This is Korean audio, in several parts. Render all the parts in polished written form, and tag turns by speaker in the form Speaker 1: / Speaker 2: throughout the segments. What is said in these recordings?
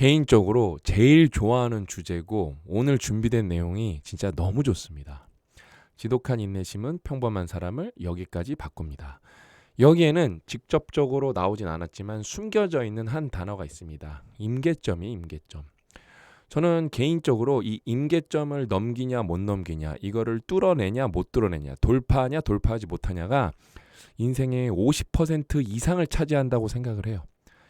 Speaker 1: 개인적으로 제일 좋아하는 주제고 오늘 준비된 내용이 진짜 너무 좋습니다. 지독한 인내심은 평범한 사람을 여기까지 바꿉니다. 여기에는 직접적으로 나오진 않았지만 숨겨져 있는 한 단어가 있습니다. 임계점이 임계점. 저는 개인적으로 이 임계점을 넘기냐 못 넘기냐, 이거를 뚫어내냐 못 뚫어내냐, 돌파하냐 돌파하지 못하냐가 인생의 50% 이상을 차지한다고 생각을 해요.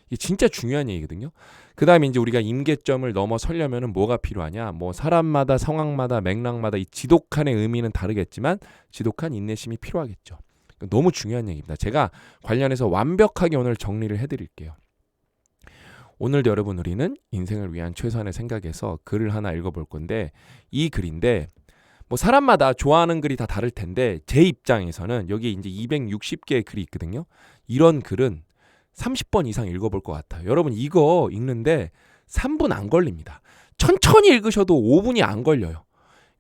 Speaker 1: 이게 진짜 중요한 얘기거든요. 그 다음에 이제 우리가 임계점을 넘어서려면 뭐가 필요하냐? 뭐 사람마다 상황마다 맥락마다 이 지독한의 의미는 다르겠지만 지독한 인내심이 필요하겠죠. 너무 중요한 얘기입니다. 제가 관련해서 완벽하게 오늘 정리를 해드릴게요. 오늘도 여러분 우리는 인생을 위한 최선의 생각에서 글을 하나 읽어볼 건데, 이 글인데 뭐 사람마다 좋아하는 글이 다 다를 텐데 제 입장에서는 여기 이제 260개의 글이 있거든요. 이런 글은 30번 이상 읽어볼 것 같아요. 여러분 이거 읽는데 3분 안 걸립니다. 천천히 읽으셔도 5분이 안 걸려요.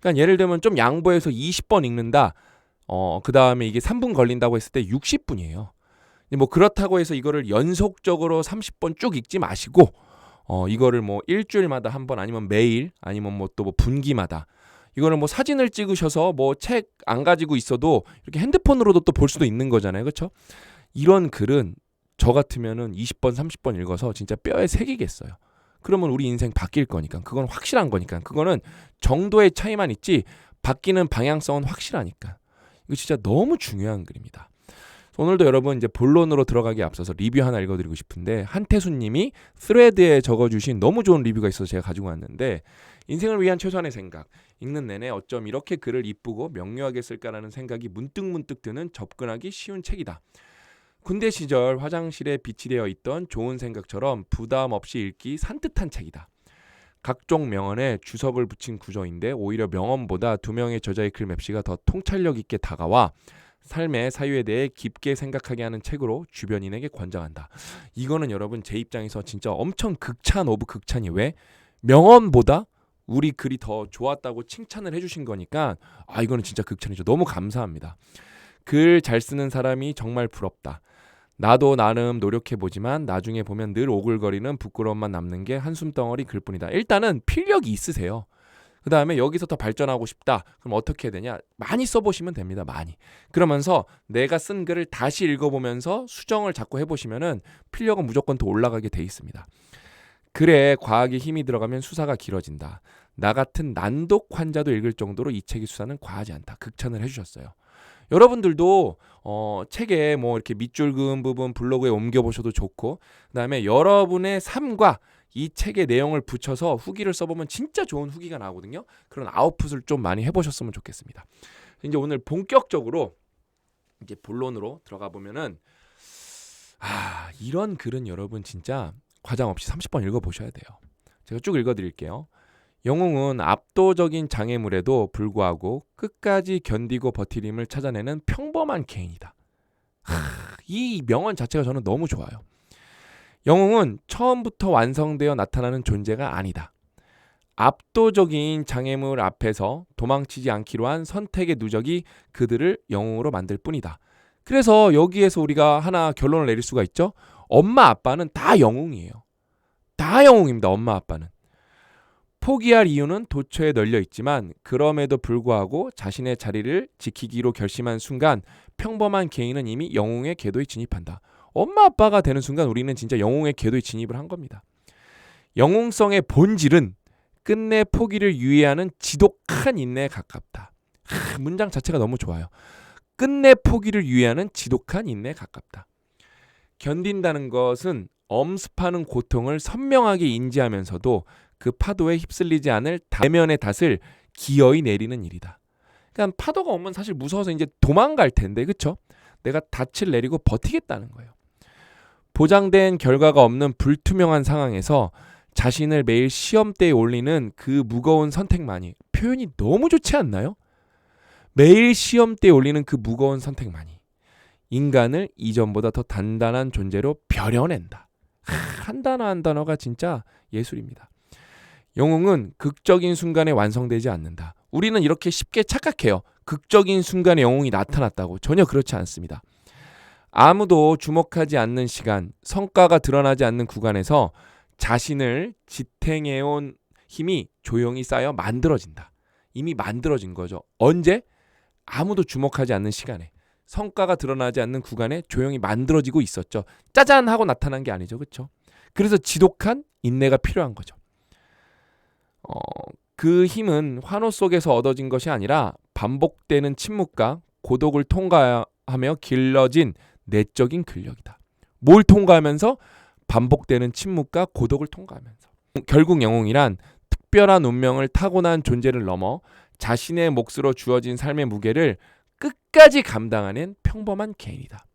Speaker 1: 그러니까 예를 들면 좀 양보해서 20번 읽는다. 그 다음에 이게 3분 걸린다고 했을 때 60분이에요. 뭐 그렇다고 해서 이거를 연속적으로 30번 쭉 읽지 마시고 이거를 뭐 일주일마다 한 번, 아니면 매일, 아니면 뭐 또 뭐 분기마다, 이거는 뭐 사진을 찍으셔서 뭐 책 안 가지고 있어도 이렇게 핸드폰으로도 또 볼 수도 있는 거잖아요. 그렇죠? 이런 글은 저 같으면은 20번, 30번 읽어서 진짜 뼈에 새기겠어요. 그러면 우리 인생 바뀔 거니까. 그건 확실한 거니까. 그거는 정도의 차이만 있지 바뀌는 방향성은 확실하니까. 이거 진짜 너무 중요한 글입니다. 오늘도 여러분 이제 본론으로 들어가기 앞서서 리뷰 하나 읽어드리고 싶은데, 한태수님이 스레드에 적어주신 너무 좋은 리뷰가 있어서 제가 가지고 왔는데, 인생을 위한 최선의 생각, 읽는 내내 어쩜 이렇게 글을 이쁘고 명료하게 쓸까라는 생각이 문득문득 드는 접근하기 쉬운 책이다. 군대 시절 화장실에 비치되어 있던 좋은 생각처럼 부담 없이 읽기 산뜻한 책이다. 각종 명언에 주석을 붙인 구조인데 오히려 명언보다 두 명의 저자의 글 맵시가 더 통찰력 있게 다가와 삶의 사유에 대해 깊게 생각하게 하는 책으로 주변인에게 권장한다. 이거는 여러분 제 입장에서 진짜 엄청 극찬 오브 극찬이, 왜? 명언보다 우리 글이 더 좋았다고 칭찬을 해주신 거니까 이거는 진짜 극찬이죠. 너무 감사합니다. 글 잘 쓰는 사람이 정말 부럽다. 나도 나름 노력해보지만 나중에 보면 늘 오글거리는 부끄러움만 남는 게 한숨덩어리 글뿐이다. 일단은 필력이 있으세요. 그 다음에 여기서 더 발전하고 싶다. 그럼 어떻게 해야 되냐? 많이 써보시면 됩니다. 많이. 그러면서 내가 쓴 글을 다시 읽어보면서 수정을 자꾸 해보시면은 필력은 무조건 더 올라가게 돼 있습니다. 글에 과학의 힘이 들어가면 수사가 길어진다. 나 같은 난독 환자도 읽을 정도로 이 책의 수사는 과하지 않다. 극찬을 해주셨어요. 여러분들도 책에 뭐 이렇게 밑줄 그은 부분 블로그에 옮겨보셔도 좋고, 그 다음에 여러분의 삶과 이 책의 내용을 붙여서 후기를 써보면 진짜 좋은 후기가 나오거든요. 그런 아웃풋을 좀 많이 해보셨으면 좋겠습니다. 이제 오늘 본격적으로 이제 본론으로 들어가 보면은 이런 글은 여러분 진짜 과장 없이 30번 읽어보셔야 돼요. 제가 쭉 읽어드릴게요. 영웅은 압도적인 장애물에도 불구하고 끝까지 견디고 버티림을 찾아내는 평범한 개인이다. 이 명언 자체가 저는 너무 좋아요. 영웅은 처음부터 완성되어 나타나는 존재가 아니다. 압도적인 장애물 앞에서 도망치지 않기로 한 선택의 누적이 그들을 영웅으로 만들 뿐이다. 그래서 여기에서 우리가 하나 결론을 내릴 수가 있죠. 엄마 아빠는 다 영웅이에요. 다 영웅입니다. 엄마 아빠는. 포기할 이유는 도처에 널려 있지만 그럼에도 불구하고 자신의 자리를 지키기로 결심한 순간 평범한 개인은 이미 영웅의 궤도에 진입한다. 엄마 아빠가 되는 순간 우리는 진짜 영웅의 궤도에 진입을 한 겁니다. 영웅성의 본질은 끝내 포기를 유예하는 지독한 인내에 가깝다. 문장 자체가 너무 좋아요. 끝내 포기를 유예하는 지독한 인내에 가깝다. 견딘다는 것은 엄습하는 고통을 선명하게 인지하면서도 그 파도에 휩쓸리지 않을 대면의 닷을 기어이 내리는 일이다. 그러니까 파도가 오면 사실 무서워서 이제 도망갈 텐데, 그렇죠? 내가 닻을 내리고 버티겠다는 거예요. 보장된 결과가 없는 불투명한 상황에서 자신을 매일 시험대에 올리는 그 무거운 선택만이, 표현이 너무 좋지 않나요? 매일 시험대에 올리는 그 무거운 선택만이 인간을 이전보다 더 단단한 존재로 벼려낸다. 한 단어 한 단어가 진짜 예술입니다. 영웅은 극적인 순간에 완성되지 않는다. 우리는 이렇게 쉽게 착각해요. 극적인 순간에 영웅이 나타났다고. 전혀 그렇지 않습니다. 아무도 주목하지 않는 시간, 성과가 드러나지 않는 구간에서 자신을 지탱해온 힘이 조용히 쌓여 만들어진다. 이미 만들어진 거죠. 언제? 아무도 주목하지 않는 시간에, 성과가 드러나지 않는 구간에 조용히 만들어지고 있었죠. 짜잔 하고 나타난 게 아니죠. 그렇죠? 그래서 지독한 인내가 필요한 거죠. 그 힘은 환호 속에서 얻어진 것이 아니라 반복되는 침묵과 고독을 통과하며 길러진 내적인 근력이다. 뭘 통과하면서? 반복되는 침묵과 고독을 통과하면서. 결국 영웅이란 특별한 운명을 타고난 존재를 넘어 자신의 몫으로 주어진 삶의 무게를 끝까지 감당하는 평범한 개인이다.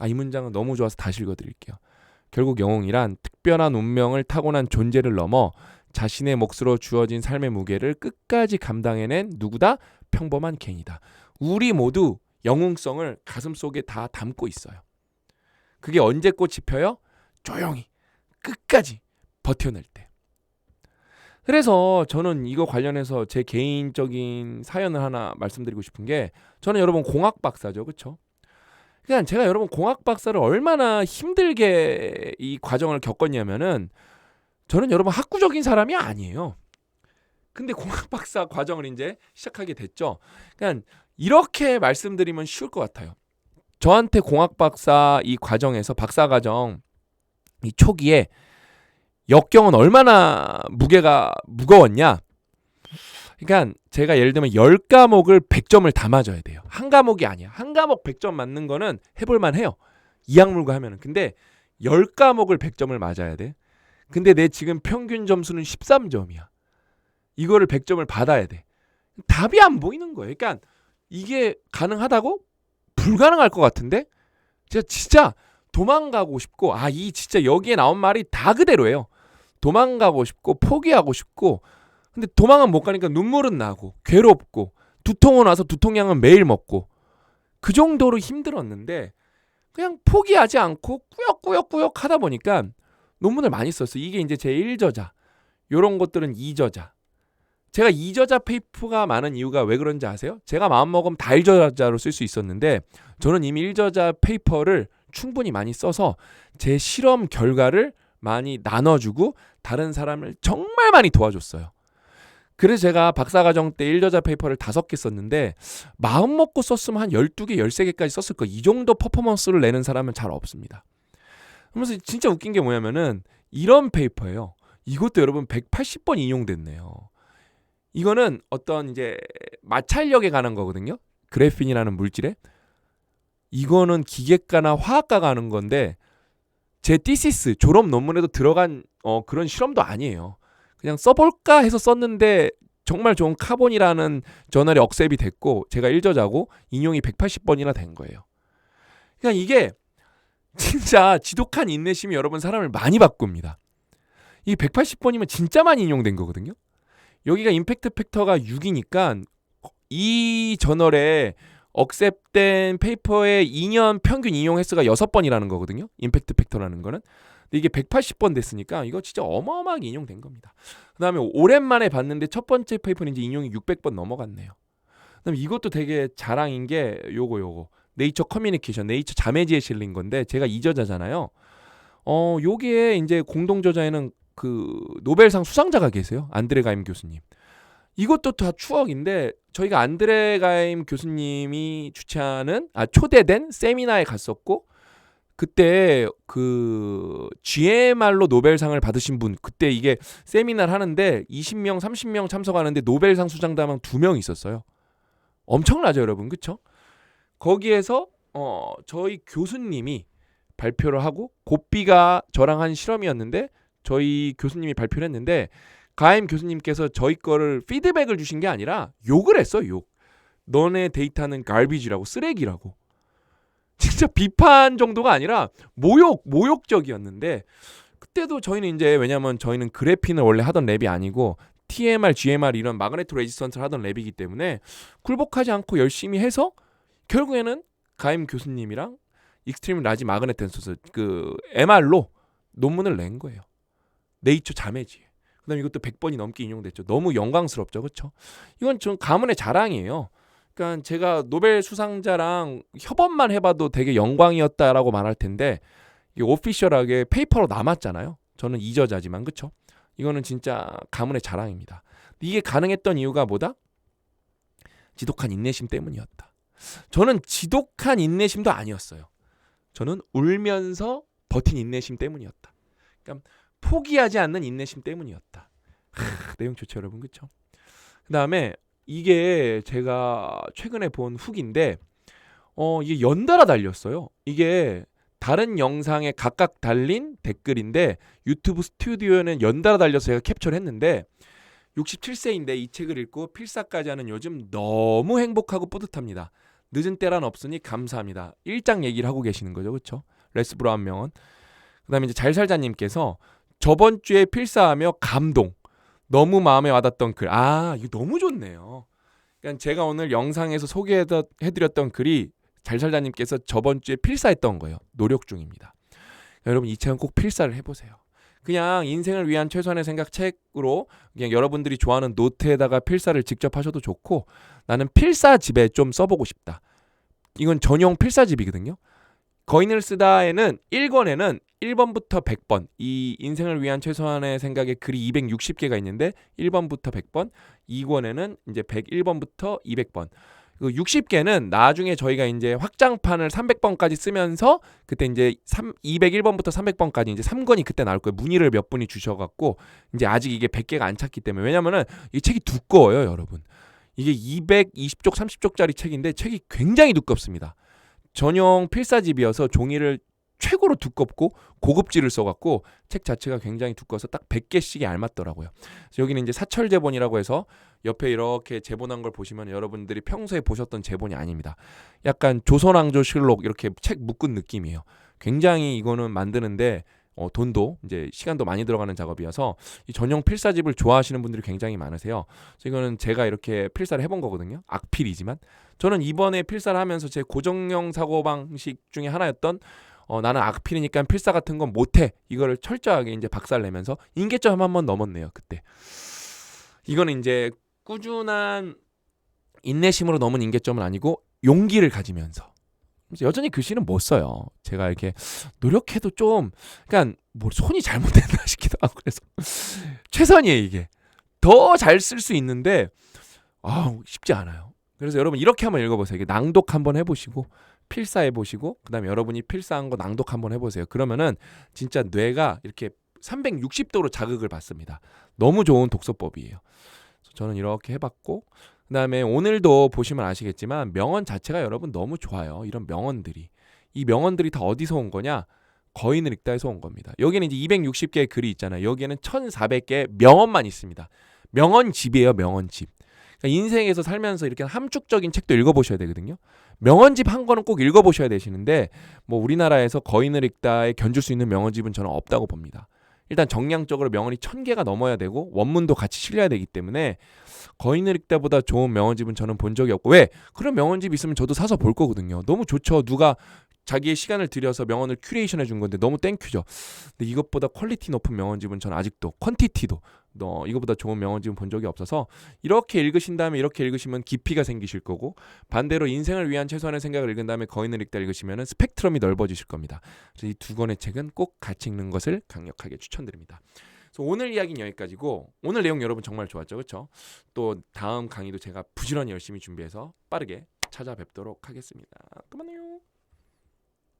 Speaker 1: 이 문장은 너무 좋아서 다시 읽어드릴게요. 결국 영웅이란 특별한 운명을 타고난 존재를 넘어 자신의 몫으로 주어진 삶의 무게를 끝까지 감당해낸 누구다? 평범한 개인이다. 우리 모두 영웅성을 가슴속에 다 담고 있어요. 그게 언제 꽃이 펴요? 조용히 끝까지 버텨낼 때. 그래서 저는 이거 관련해서 제 개인적인 사연을 하나 말씀드리고 싶은 게, 저는 여러분 공학 박사죠. 그렇죠? 그러니까 제가 여러분 공학 박사를 얼마나 힘들게 이 과정을 겪었냐면은, 저는 여러분 학구적인 사람이 아니에요. 근데 공학 박사 과정을 이제 시작하게 됐죠. 그러니까 이렇게 말씀드리면 쉬울 것 같아요. 저한테 공학 박사 이 과정에서 박사 과정 이 초기에 역경은 얼마나 무게가 무거웠냐. 그러니까 제가 예를 들면 10과목을 100점을 다 맞아야 돼요. 한 과목이 아니야. 한 과목 100점 맞는 거는 해볼만 해요. 이악물고 하면은. 근데 10과목을 100점을 맞아야 돼. 근데 내 지금 평균 점수는 13점이야. 이거를 100점을 받아야 돼. 답이 안 보이는 거예요. 그러니까 이게 가능하다고? 불가능할 것 같은데? 제가 진짜 도망가고 싶고, 이 진짜 여기에 나온 말이 다 그대로예요. 도망가고 싶고 포기하고 싶고, 근데 도망은 못 가니까 눈물은 나고 괴롭고 두통은 와서 두통약은 매일 먹고, 그 정도로 힘들었는데 그냥 포기하지 않고 꾸역꾸역 하다 보니까 논문을 많이 썼어요. 이게 이제 제 1저자, 요런 것들은 2저자. 제가 2저자 페이퍼가 많은 이유가 왜 그런지 아세요? 제가 마음먹으면 다 1저자로 쓸 수 있었는데, 저는 이미 1저자 페이퍼를 충분히 많이 써서 제 실험 결과를 많이 나눠주고 다른 사람을 정말 많이 도와줬어요. 그래서 제가 박사과정 때 1저자 페이퍼를 5개 썼는데, 마음 먹고 썼으면 한 12개, 13개까지 썼을 거예요. 이 정도 퍼포먼스를 내는 사람은 잘 없습니다. 그러면서 진짜 웃긴 게 뭐냐면은, 이런 페이퍼예요. 이것도 여러분 180번 인용됐네요. 이거는 어떤 이제 마찰력에 관한 거거든요. 그래핀이라는 물질에. 이거는 기계과나 화학과가 하는 건데, 제 티시스 졸업 논문에도 들어간 그런 실험도 아니에요. 그냥 써볼까 해서 썼는데 정말 좋은 카본이라는 저널에 억셉이 됐고, 제가 1저자고 인용이 180번이나 된 거예요. 그러니까 이게 진짜 지독한 인내심이 여러분 사람을 많이 바꿉니다. 이 180번이면 진짜 많이 인용된 거거든요. 여기가 임팩트 팩터가 6이니까 이 저널에 억셉된 페이퍼의 2년 평균 인용 횟수가 6번이라는 거거든요. 임팩트 팩터라는 거는. 근데 이게 180번 됐으니까 이거 진짜 어마어마하게 인용된 겁니다. 그 다음에 오랜만에 봤는데 첫 번째 페이퍼는 이제 인용이 600번 넘어갔네요. 그 다음에 이것도 되게 자랑인 게 요거 네이처 커뮤니케이션, 네이처 자매지에 실린 건데, 제가 2저자잖아요. 요게 이제 공동 저자에는 그 노벨상 수상자가 계세요. 안드레 가임 교수님. 이것도 다 추억인데, 저희가 안드레 가임 교수님이 주최하는 초대된 세미나에 갔었고, 그때 그 GMR로 노벨상을 받으신 분, 그때 이게 세미나를 하는데 20명, 30명 참석하는데 노벨상 수상자만 2명 있었어요. 엄청나죠, 여러분. 그쵸? 거기에서 저희 교수님이 발표를 하고, 고삐가 저랑 한 실험이었는데 저희 교수님이 발표를 했는데, 가임 교수님께서 저희 거를 피드백을 주신 게 아니라 욕을 했어. 욕. 너네 데이터는 갈비지라고, 쓰레기라고. 진짜 비판 정도가 아니라 모욕적이었는데, 그때도 저희는 이제, 왜냐면 저희는 그래핀을 원래 하던 랩이 아니고 TMR, GMR 이런 마그네토 레지스턴스를 하던 랩이기 때문에 굴복하지 않고 열심히 해서 결국에는 가임 교수님이랑 익스트림 라지 마그네트 댄서스 그 MR로 논문을 낸 거예요. 네이처 자매지. 그다음에 이것도 100번이 넘게 인용됐죠. 너무 영광스럽죠. 그렇죠? 이건 좀 가문의 자랑이에요. 그러니까 제가 노벨 수상자랑 협업만 해봐도 되게 영광이었다라고 말할 텐데, 이게 오피셜하게 페이퍼로 남았잖아요. 저는 이저자지만 그쵸? 이거는 진짜 가문의 자랑입니다. 이게 가능했던 이유가 뭐다? 지독한 인내심 때문이었다. 저는 지독한 인내심도 아니었어요. 저는 울면서 버틴 인내심 때문이었다. 그러니까 포기하지 않는 인내심 때문이었다. 내용 좋죠, 여러분, 그렇죠? 그 다음에 이게 제가 최근에 본 후기인데, 이게 연달아 달렸어요. 이게 다른 영상에 각각 달린 댓글인데 유튜브 스튜디오에는 연달아 달려서 제가 캡처를 했는데 67세인데 이 책을 읽고 필사까지 하는 요즘 너무 행복하고 뿌듯합니다. 늦은 때란 없으니 감사합니다. 1장 얘기를 하고 계시는 거죠. 그렇죠? 레스 브라운 명언. 그다음에 이제 잘살자님께서 저번 주에 필사하며 감동. 너무 마음에 와닿던 글. 이거 너무 좋네요. 그러니까 제가 오늘 영상에서 소개해드렸던 글이 잘살자님께서 저번 주에 필사했던 거예요. 노력 중입니다. 그러니까 여러분 이 책은 꼭 필사를 해보세요. 그냥 인생을 위한 최선의 생각 책으로 그냥 여러분들이 좋아하는 노트에다가 필사를 직접 하셔도 좋고 나는 필사집에 좀 써보고 싶다. 이건 전용 필사집이거든요. 거인을 쓰다에는 1권에는 1번부터 100번 이 인생을 위한 최소한의 생각의 글이 260개가 있는데 1번부터 100번 2권에는 이제 101번부터 200번 60개는 나중에 저희가 이제 확장판을 300번까지 쓰면서 그때 이제 201번부터 300번까지 이제 3권이 그때 나올 거예요. 문의를 몇 분이 주셔갖고 이제 아직 이게 100개가 안 찼기 때문에 왜냐면은 이 책이 두꺼워요, 여러분. 이게 220쪽, 30쪽짜리 책인데 책이 굉장히 두껍습니다. 전용 필사집이어서 종이를 최고로 두껍고 고급지를 써갖고 책 자체가 굉장히 두꺼워서 딱 100개씩이 알맞더라고요. 그래서 여기는 이제 사철제본이라고 해서 옆에 이렇게 제본한 걸 보시면 여러분들이 평소에 보셨던 제본이 아닙니다. 약간 조선왕조실록 이렇게 책 묶은 느낌이에요. 굉장히 이거는 만드는데 돈도 이제 시간도 많이 들어가는 작업이어서 이 전용 필사집을 좋아하시는 분들이 굉장히 많으세요. 그래서 이거는 제가 이렇게 필사를 해본 거거든요. 악필이지만 저는 이번에 필사를 하면서 제 고정형 사고방식 중에 하나였던 나는 악필이니까 필사 같은 건 못해. 이거를 철저하게 이제 박살내면서 인계점 한 번 넘었네요. 그때. 이거는 이제 꾸준한 인내심으로 넘은 인계점은 아니고 용기를 가지면서. 여전히 글씨는 못 써요. 제가 이렇게 노력해도 좀, 그러니까 뭐 손이 잘못됐나 싶기도 하고 그래서 최선이에요 이게. 더 잘 쓸 수 있는데 쉽지 않아요. 그래서 여러분 이렇게 한번 읽어보세요. 이게 낭독 한번 해보시고. 필사해보시고 그다음에 여러분이 필사한 거 낭독 한번 해보세요. 그러면은 진짜 뇌가 이렇게 360도로 자극을 받습니다. 너무 좋은 독서법이에요. 저는 이렇게 해봤고 그다음에 오늘도 보시면 아시겠지만 명언 자체가 여러분 너무 좋아요. 이런 명언들이. 이 명언들이 다 어디서 온 거냐? 거인을 읽다에서 온 겁니다. 여기는 이제 260개의 글이 있잖아요. 여기에는 1400개의 명언만 있습니다. 명언집이에요. 명언집. 그러니까 인생에서 살면서 이렇게 함축적인 책도 읽어보셔야 되거든요. 명언집 한 권은 꼭 읽어보셔야 되시는데 뭐 우리나라에서 거인을 읽다에 견줄 수 있는 명언집은 저는 없다고 봅니다. 일단 정량적으로 명언이 1000개가 넘어야 되고 원문도 같이 실려야 되기 때문에 거인을 읽다보다 좋은 명언집은 저는 본 적이 없고 왜? 그런 명언집 있으면 저도 사서 볼 거거든요. 너무 좋죠. 누가 자기의 시간을 들여서 명언을 큐레이션 해준 건데 너무 땡큐죠. 근데 이것보다 퀄리티 높은 명언집은 저는 아직도 퀀티티도 이거보다 좋은 명언집은 본 적이 없어서 이렇게 읽으신 다음에 이렇게 읽으시면 깊이가 생기실 거고 반대로 인생을 위한 최소한의 생각을 읽은 다음에 거인을 읽다 읽으시면 스펙트럼이 넓어지실 겁니다. 그래서 이 두 권의 책은 꼭 같이 읽는 것을 강력하게 추천드립니다. 그래서 오늘 이야기는 여기까지고 오늘 내용 여러분 정말 좋았죠, 그렇죠? 또 다음 강의도 제가 부지런히 열심히 준비해서 빠르게 찾아뵙도록 하겠습니다. 그만해요.